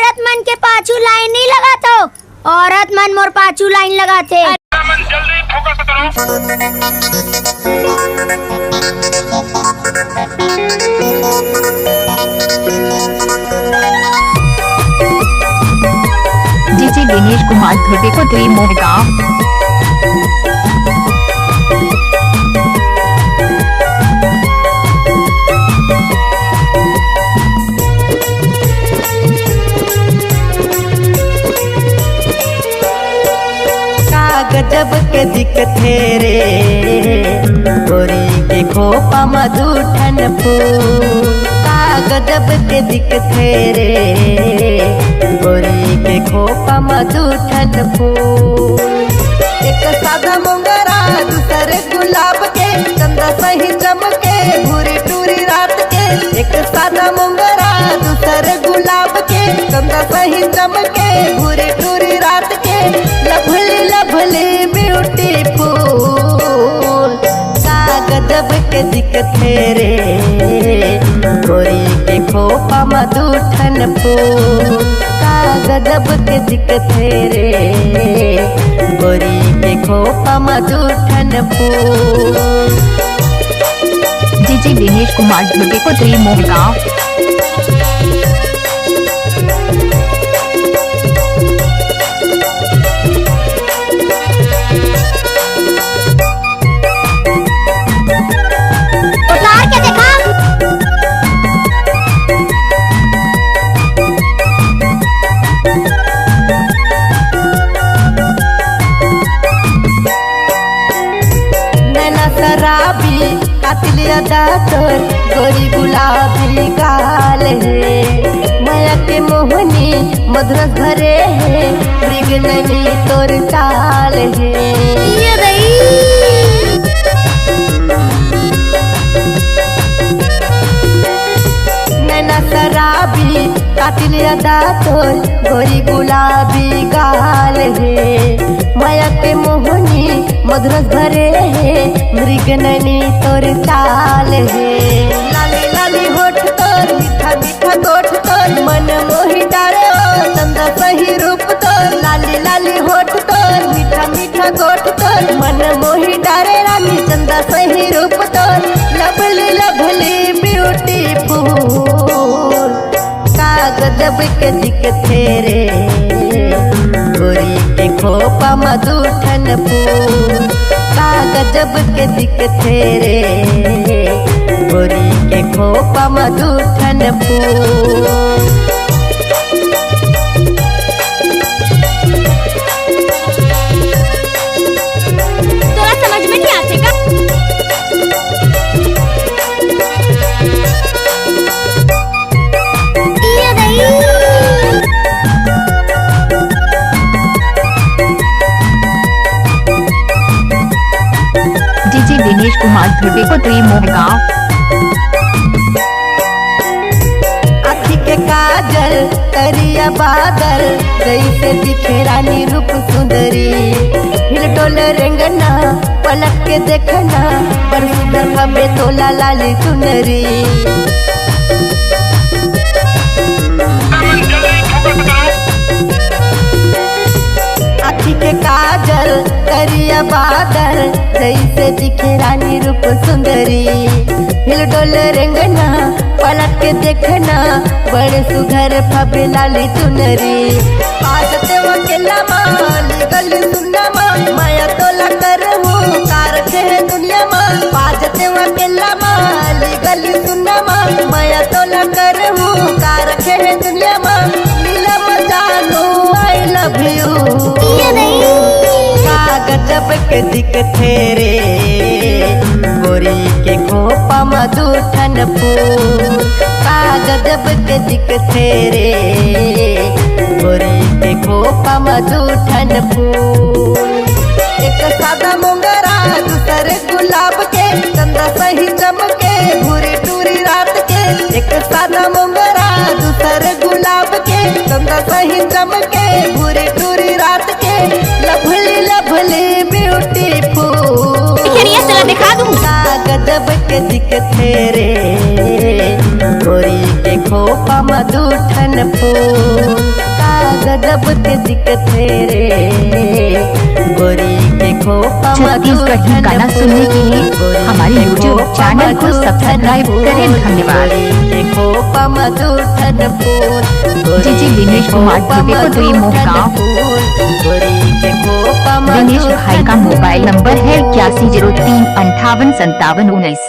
औरत मन के पाछू लाइन नहीं लगातो, औरत मन मोर पाछू लाइन लगाते। जल्दी फोकस करो। डीजे दिनेश कुमार धुर्वे को त्री मोहगांव। गजब के दिखथे रे गोरी के खोपा मधुठन फूल। का गजब के दिखथे रे गोरी के खोपा मधुठन फूल। एक सादा मोंगरा दूसरे गुलाब के चंदा सही चमके भूरी टूरी रात के। एक सादा मोंगरा दूसरे गुलाब के चंदा सही चमके भूरी टूरी रात के। लभली लभली ब्यूटीफुल का गजब के दिखथे रे गोरी के खोपा मधुठन फूल। का गजब के दिखथे रे गोरी के खोपा मधुठन फूल। डीजे दिनेश कुमार धुर्वे को त्री मोहगांव। शराबी कातिल अदा तोर गोरी गुलाबी गाल है। माया के मोहनी मधुरस भरे है मृगननी तोर चाल है। नैना शराबी कातिल अदा तोर गोरी गुलाबी गाल है। माया के मोहनी मधुरस भरे है मृगननी तोर चाल है। लाली लाली होठ तोर मीठा मीठा गोठ तोर मन मोहि डारे ओ चंदा सही रूप तोर। लाली लाली होठ तोर मीठा मीठा गोठ तोर मन मोहि डारे रानी चंदा सही रूप तोर। लभली लभली ब्यूटीफुल का गजब के दिखथे रे गोरी के खोपा मधुठन फूल। का गजब के दिखथे रे गोरी के खोपा मधुठन फूल। तोरा समझ में नहीं आते का? डीजे दिनेश कुमार धुर्वे को त्री मोहगांव। आँखी के काजल करिया बादल जैसे दिखे रानी रूप सुंदरी। हिलडोल रेंगना पलक के देखना पर सुंदर हमें तोला लाली चुनरी। आँखी के काजल करिया बादल जैसे दिखे रानी रूप सुंदरी। हिलडोल रेंगना पलक के देखना बड़े सुघर फबे लाली चुनरी। पाजते वकेला माली गली सुनना मां माया तोला करहूं कार के दुनिया मां। पाजते वकेला माली गली सुनना मां माया तोला करहूं कार के दुनिया मां। नीलम जानू आई लव यू का गजब के दिखथे रे गोरी के खोपा मधुठन फूल। का गजब के दिखथे रे गोरी के खोपा मधुठन फूल। एक सादा मोंगरा दूसरे गुलाब के चंदा सही चमके भूरी टूरी रात के। एक सादा मोंगरा दूसरे गुलाब के चंदा सही चमके भूरी टूरी रात के। लभली लभली ब्यूटीफुल दिखा दूं का गजब के दिखथे रे गोरी के खोपा मधुठन फूल। सबके दिखते रे गोरी के खोपा छत्तीसगढ़ी गाना सुनने के लिए हमारे YouTube चैनल को सब्सक्राइब करें। धन्यवाद। खोपा मधुठन फूल जी दिनेश कुमार ध्रुवे को दुई मोहगांव। दिनेश भाई का मोबाइल नंबर है 8103 585719।